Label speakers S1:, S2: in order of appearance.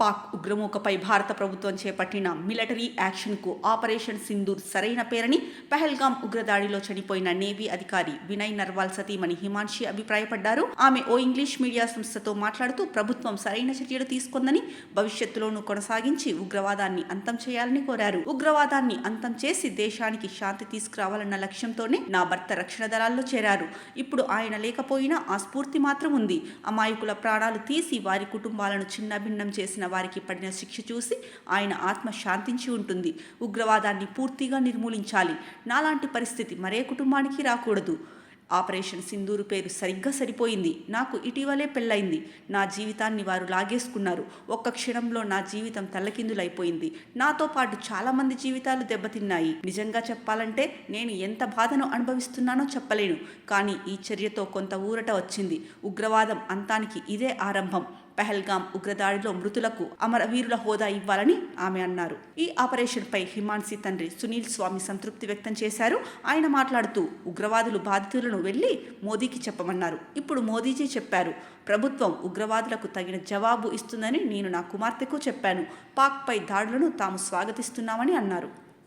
S1: పాక్ ఉగ్రమూకపై భారత ప్రభుత్వం చేపట్టిన మిలిటరీ యాక్షన్కు ఆపరేషన్ సింధూర్ సరైన పేరని పహల్గాం ఉగ్రదాడిలో చనిపోయిన నేవీ అధికారి వినయ్ నర్వాల్ సతీమణి హిమాన్షి అభిప్రాయపడ్డారు. ఆమె ఓ ఇంగ్లీష్ మీడియా సంస్థతో మాట్లాడుతూ ప్రభుత్వం సరైన చర్యలు తీసుకుందని, భవిష్యత్తులోనూ కొనసాగించి ఉగ్రవాదాన్ని అంతం చేయాలని కోరారు. ఉగ్రవాదాన్ని అంతం చేసి దేశానికి శాంతి తీసుకురావాలన్న లక్ష్యంతోనే నా భర్త రక్షణ దళాల్లో చేరారు. ఇప్పుడు ఆయన లేకపోయినా ఆ స్ఫూర్తి మాత్రం ఉంది. అమాయకుల ప్రాణాలు తీసి వారి కుటుంబాలను చిన్నభిన్నం చేసిన వారికి పడిన శిక్ష చూసి ఆయన ఆత్మ శాంతించి ఉంటుంది. ఉగ్రవాదాన్ని పూర్తిగా నిర్మూలించాలి. నాలాంటి పరిస్థితి మరే కుటుంబానికి రాకూడదు. ఆపరేషన్ సింధూరు పేరు సరిగ్గా సరిపోయింది. నాకు ఇటీవలే పెళ్ళైంది. నా జీవితాన్ని వారు లాగేసుకున్నారు. ఒక్క క్షణంలో నా జీవితం తల్లకిందులైపోయింది. నాతో పాటు చాలామంది జీవితాలు దెబ్బతిన్నాయి. నిజంగా చెప్పాలంటే నేను ఎంత బాధను అనుభవిస్తున్నానో చెప్పలేను. కానీ ఈ చర్యతో కొంత ఊరట వచ్చింది. ఉగ్రవాదం అంతానికి ఇదే ఆరంభం. పహల్గాం ఉగ్రదాడిలో మృతులకు అమరవీరుల హోదా ఇవ్వాలని ఆమె అన్నారు. ఈ ఆపరేషన్పై హిమాన్సి తండ్రి సునీల్ స్వామి సంతృప్తి వ్యక్తం చేశారు. ఆయన మాట్లాడుతూ ఉగ్రవాదులు బాధితులను వెళ్లి మోదీకి చెప్పమన్నారు. ఇప్పుడు మోదీజీ చెప్పారు. ప్రభుత్వం ఉగ్రవాదులకు తగిన జవాబు ఇస్తుందని నేను నా కుమార్తెకు చెప్పాను. పాక్పై దాడులను తాము స్వాగతిస్తున్నామని అన్నారు.